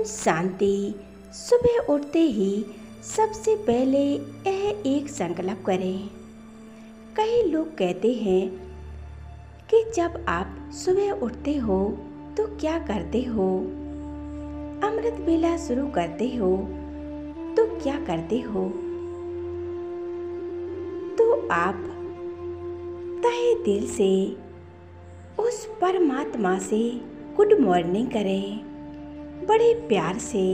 शांति। सुबह उठते ही सबसे पहले यह एक संकल्प करें। कई लोग कहते हैं कि जब आप सुबह उठते हो तो क्या करते हो, अमृत वेला शुरू करते हो तो क्या करते हो। तो आप तहे दिल से उस परमात्मा से गुड मॉर्निंग करें, बड़े प्यार से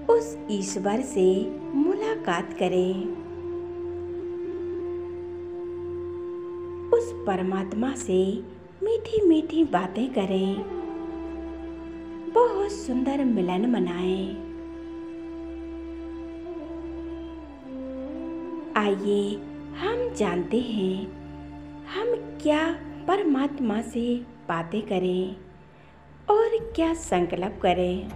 उस ईश्वर से मुलाकात करें, उस परमात्मा से मीठी मीठी बातें करें, बहुत सुंदर मिलन मनाएं। आइए हम जानते हैं हम क्या परमात्मा से बातें करें और क्या संकल्प करें।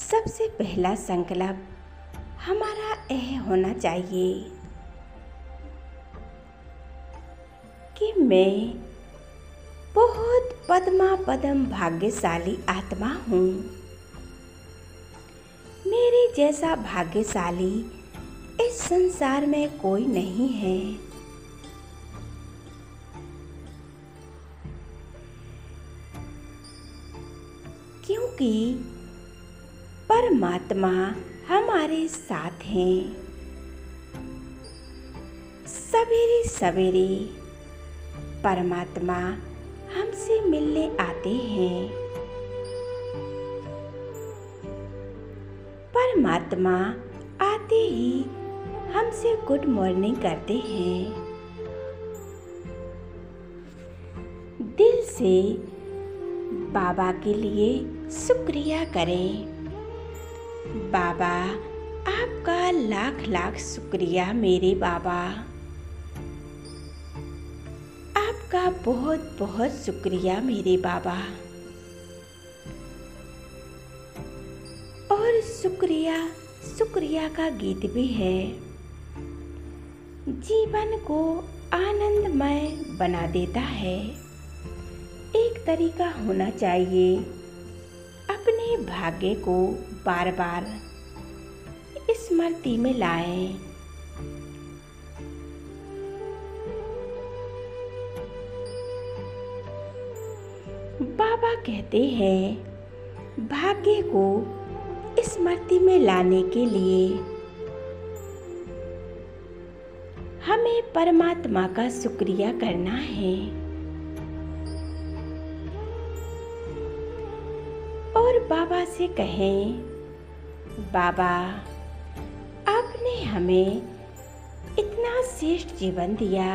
सबसे पहला संकल्प हमारा यह होना चाहिए कि मैं बहुत पद्मा पदम भाग्यशाली आत्मा हूँ। मेरे जैसा भाग्यशाली इस संसार में कोई नहीं है। क्योंकि परमात्मा हमारे साथ हैं। सवेरे सवेरे परमात्मा हमसे मिलने आते हैं। परमात्मा आते ही हमसे गुड मॉर्निंग करते हैं। दिल से बाबा के लिए शुक्रिया करें। बाबा आपका लाख लाख शुक्रिया मेरे बाबा, आपका बहुत बहुत शुक्रिया मेरे बाबा। और शुक्रिया शुक्रिया का गीत भी है। जीवन को आनंदमय बना देता है। एक तरीका होना चाहिए अपने भाग्य को बार बार स्मृति में लाएं। बाबा कहते हैं भाग्य को स्मृति में लाने के लिए हमें परमात्मा का शुक्रिया करना है और बाबा से कहें, बाबा आपने हमें इतना श्रेष्ठ जीवन दिया,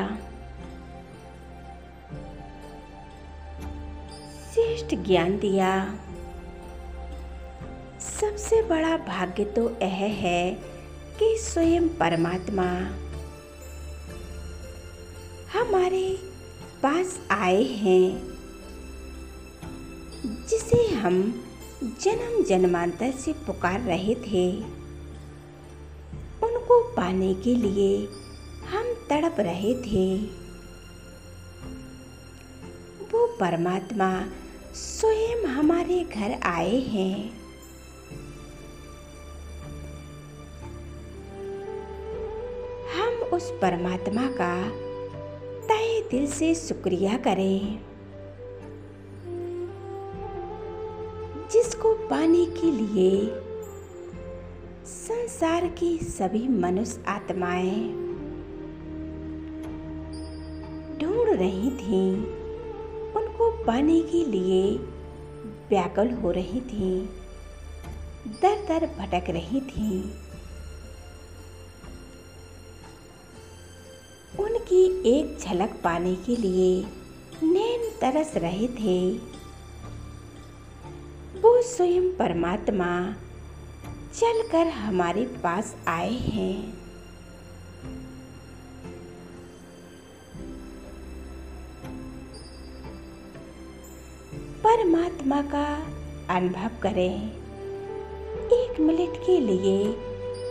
श्रेष्ठ ज्ञान दिया। सबसे बड़ा भाग्य तो यह है कि स्वयं परमात्मा हमारे पास आए हैं, जिसे हम जन्म जन्मांतर से पुकार रहे थे। उनको पाने के लिए हम तड़प रहे थे। वो परमात्मा स्वयं हमारे घर आए हैं। हम उस परमात्मा का तहे दिल से शुक्रिया करें, जिसको पाने के लिए संसार की सभी मनुष्य आत्माएं ढूंढ रही थीं। उनको पाने के लिए व्याकुल हो रही थीं, दर दर भटक रही थीं। उनकी एक झलक पाने के लिए नैन तरस रहे थे। वो स्वयं परमात्मा चलकर हमारे पास आए हैं। परमात्मा का अनुभव करें। 1 मिनट के लिए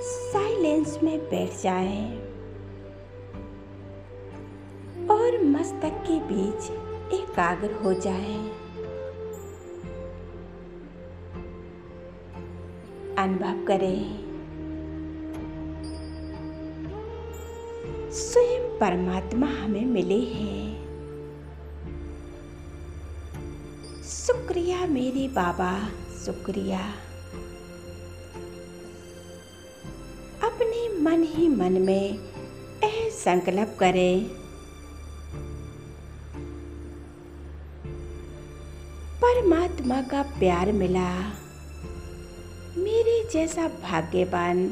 साइलेंस में बैठ जाएं और मस्तक के बीच एक एकाग्र हो जाएं। अनुभव करें स्वयं परमात्मा हमें मिले हैं। शुक्रिया मेरे बाबा, शुक्रिया। अपने मन ही मन में यह संकल्प करें, परमात्मा का प्यार मिला। मेरे जैसा भाग्यवान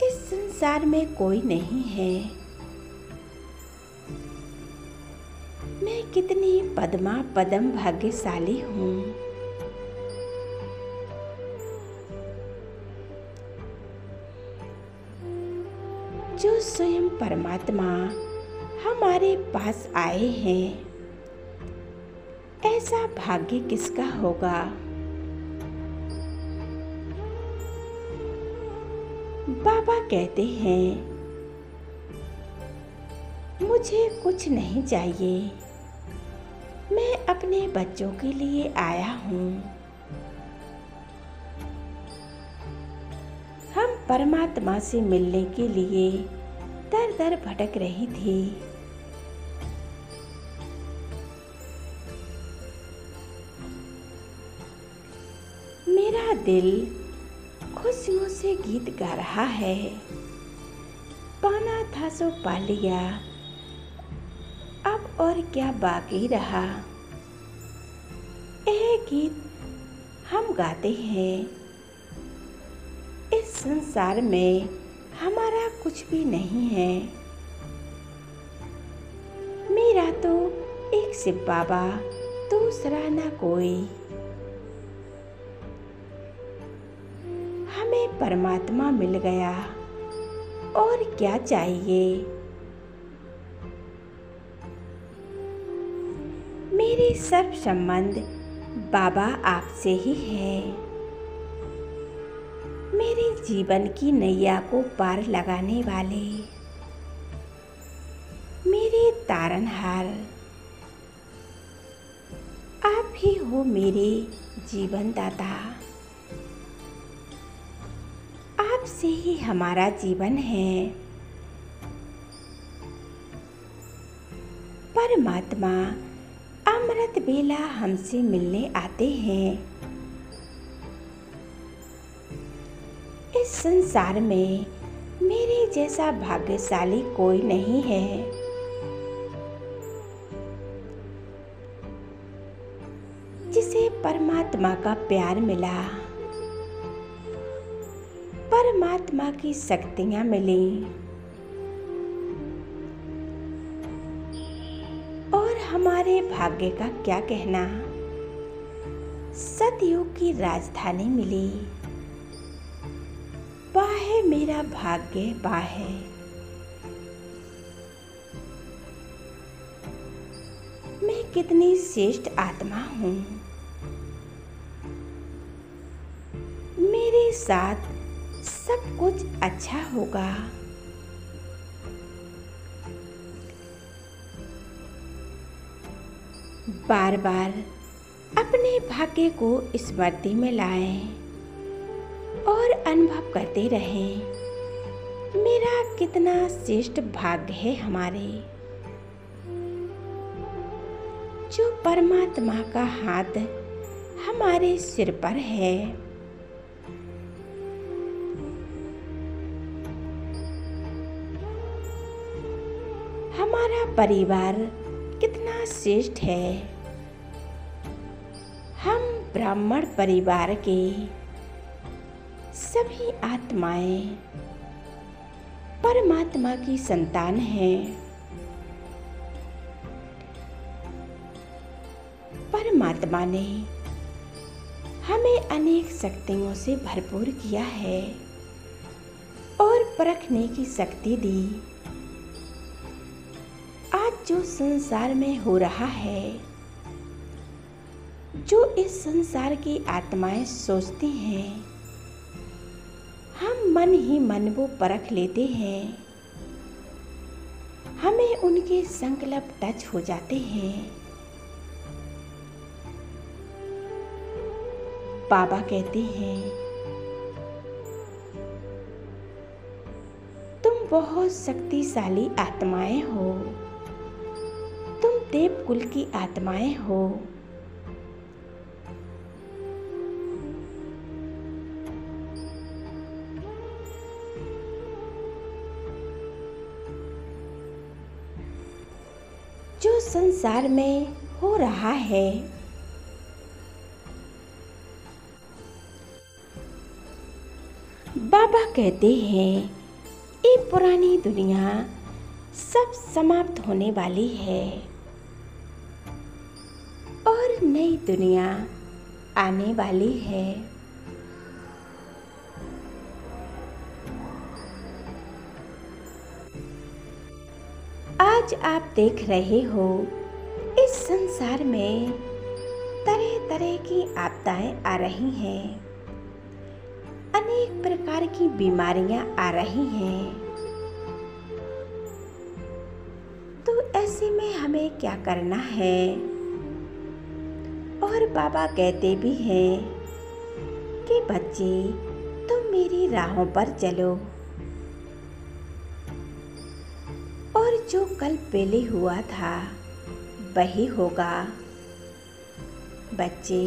इस संसार में कोई नहीं है। मैं कितनी पद्मा पदम भाग्यशाली हूँ। जो स्वयं परमात्मा हमारे पास आए हैं, ऐसा भाग्य किसका होगा। बाबा कहते हैं, मुझे कुछ नहीं चाहिए, मैं अपने बच्चों के लिए आया हूँ। हम परमात्मा से मिलने के लिए दर दर भटक रही थी। मेरा दिल खुशियों से गीत गा रहा है। पाना था सो पा लिया, अब और क्या बाकी रहा। यह गीत हम गाते हैं। इस संसार में हमारा कुछ भी नहीं है। मेरा तो एक शिव बाबा, दूसरा ना कोई। हमें परमात्मा मिल गया, और क्या चाहिए। मेरे सब संबंध बाबा आपसे ही है। मेरे जीवन की नैया को पार लगाने वाले, मेरे तारनहार आप ही हो। मेरे जीवन दाता, आपसे ही हमारा जीवन है। परमात्मा अमृत बेला हमसे मिलने आते हैं। इस संसार में मेरे जैसा भाग्यशाली कोई नहीं है। जिसे परमात्मा का प्यार मिला, परमात्मा की शक्तियां मिली, और हमारे भाग्य का क्या कहना। सतयुग की राजधानी मिली। बाहे मेरा भाग्य बाहे। मैं कितनी श्रेष्ठ आत्मा हूँ। मेरे साथ सब कुछ अच्छा होगा। बार बार अपने भाग्य को स्मृति में लाएं और अनुभव करते रहें, मेरा कितना श्रेष्ठ भाग्य है हमारे। जो परमात्मा का हाथ हमारे सिर पर है। हमारा परिवार कितना श्रेष्ठ है। हम ब्राह्मण परिवार के सभी आत्माएं परमात्मा की संतान हैं। परमात्मा ने हमें अनेक शक्तियों से भरपूर किया है और परखने की शक्ति दी। आज जो संसार में हो रहा है, जो इस संसार की आत्माएं सोचती हैं, हम मन ही मन वो परख लेते हैं। हमें उनके संकल्प टच हो जाते हैं। बाबा कहते हैं, तुम बहुत शक्तिशाली आत्माएं हो, तुम देव कुल की आत्माएं हो। जो संसार में हो रहा है, बाबा कहते हैं, ये पुरानी दुनिया सब समाप्त होने वाली है और नई दुनिया आने वाली है। आज आप देख रहे हो, इस संसार में तरह तरह की आपदाएं आ रही हैं, अनेक प्रकार की बीमारियां आ रही हैं। तो ऐसे में हमें क्या करना है? और बाबा कहते भी हैं कि बच्चे, तुम मेरी राहों पर चलो और जो कल पहले हुआ था वही होगा। बच्चे,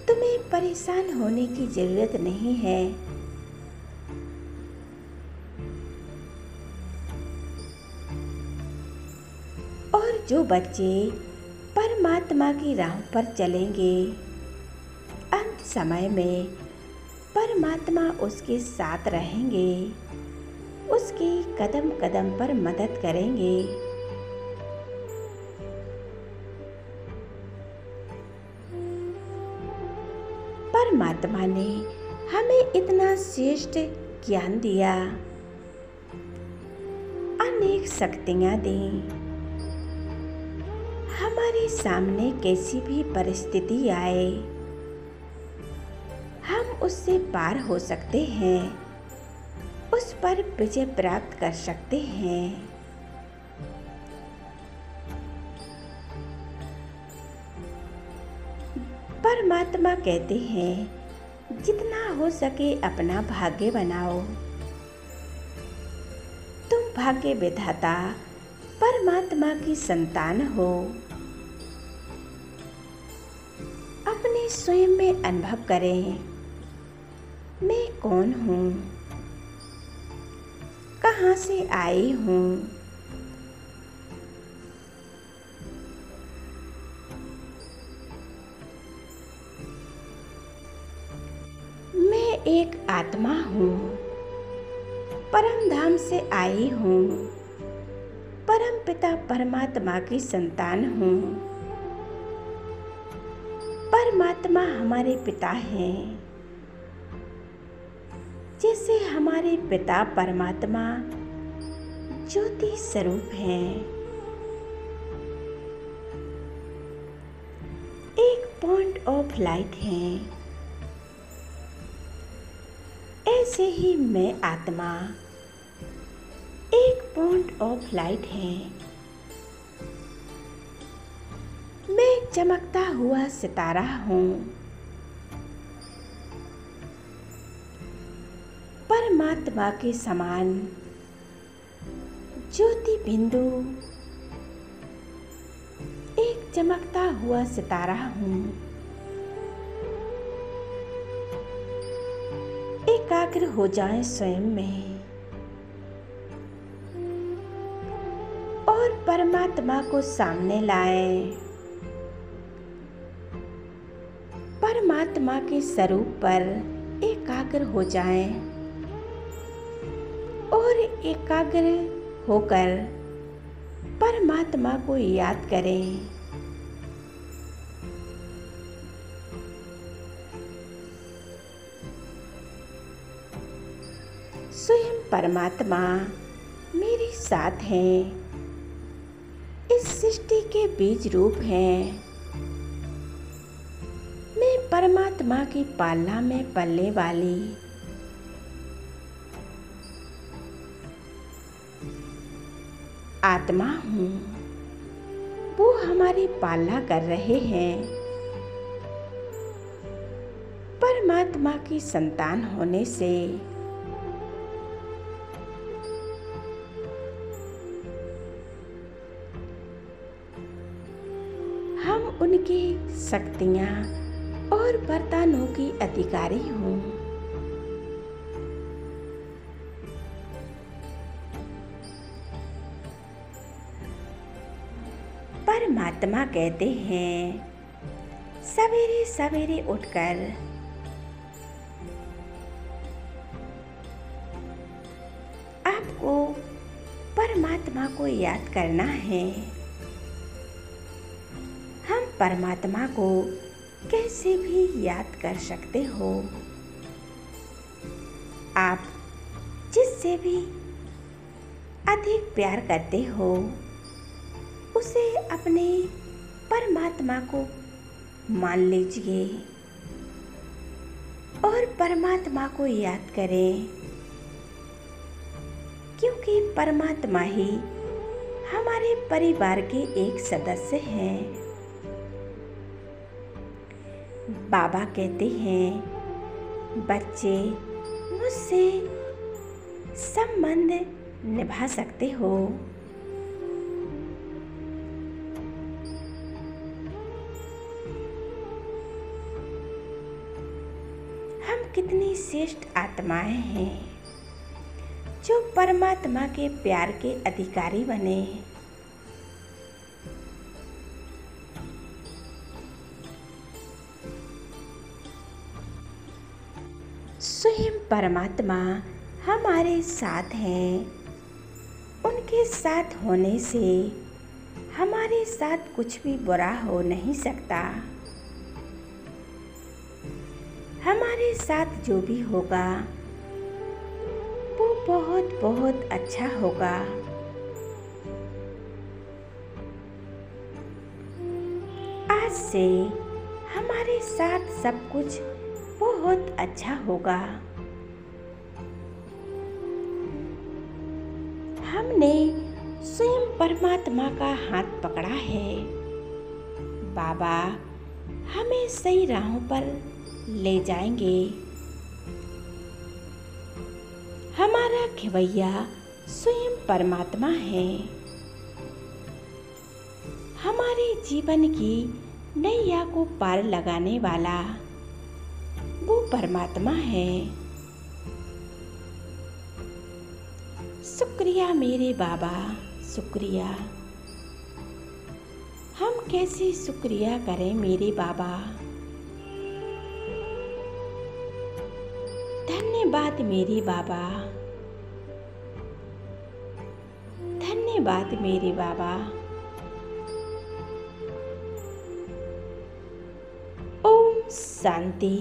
तुम्हें परेशान होने की जरूरत नहीं है। और जो बच्चे परमात्मा की राह पर चलेंगे, अंत समय में परमात्मा उसके साथ रहेंगे, उसकी कदम कदम पर मदद करेंगे। परमात्मा ने हमें इतना श्रेष्ठ ज्ञान दिया, अनेक शक्तियां दी। हमारे सामने कैसी भी परिस्थिति आए, हम उससे पार हो सकते हैं, उस पर विजय प्राप्त कर सकते हैं। परमात्मा कहते हैं, जितना हो सके अपना भाग्य बनाओ। तुम भाग्य विधाता परमात्मा की संतान हो। अपने स्वयं में अनुभव करें, मैं कौन हूँ, कहाँ से आई हूँ। मैं एक आत्मा हूँ, परम धाम से आई हूँ, परम पिता परमात्मा की संतान हूँ। परमात्मा हमारे पिता हैं, जैसे हमारे पिता परमात्मा ज्योति स्वरूप हैं। एक पॉइंट ऑफ लाइट हैं। ऐसे ही मैं आत्मा एक पॉइंट ऑफ लाइट है। मैं चमकता हुआ सितारा हूँ। परमात्मा के समान ज्योति बिंदु एक चमकता हुआ सितारा हूँ। एकाग्र हो जाएं स्वयं में और परमात्मा को सामने लाएं। परमात्मा के स्वरूप पर एकाग्र हो जाएं और एकाग्र होकर परमात्मा को याद करें। स्वयं परमात्मा मेरे साथ हैं, इस सृष्टि के बीज रूप हैं। मैं परमात्मा की पालना में पलने वाली आत्मा हूँ। वो हमारी पालना कर रहे हैं। परमात्मा की संतान होने से हम उनकी शक्तियाँ और वरदानों की अधिकारी हूँ। परमात्मा कहते हैं, सवेरे सवेरे उठकर आपको परमात्मा को याद करना है। हम परमात्मा को कैसे भी याद कर सकते हो। आप जिससे भी अधिक प्यार करते हो उसे अपने परमात्मा को मान लीजिए और परमात्मा को याद करें, क्योंकि परमात्मा ही हमारे परिवार के एक सदस्य हैं। बाबा कहते हैं, बच्चे मुझसे संबंध निभा सकते हो। हम कितनी श्रेष्ठ आत्माएं हैं जो परमात्मा के प्यार के अधिकारी बने। स्वयं परमात्मा हमारे साथ हैं। उनके साथ होने से हमारे साथ कुछ भी बुरा हो नहीं सकता। हमारे साथ जो भी होगा वो बहुत बहुत अच्छा होगा। आज से हमारे साथ सब कुछ बहुत अच्छा होगा। हमने स्वयं परमात्मा का हाथ पकड़ा है। बाबा हमें सही राहों पर ले जाएंगे। हमारा खिवैया स्वयं परमात्मा है। हमारे जीवन की नैया को पार लगाने वाला वो परमात्मा है। शुक्रिया मेरे बाबा, शुक्रिया। हम कैसे शुक्रिया करें मेरे बाबा। धन्यवाद मेरे बाबा, धन्यवाद मेरे बाबा। ओम शांति।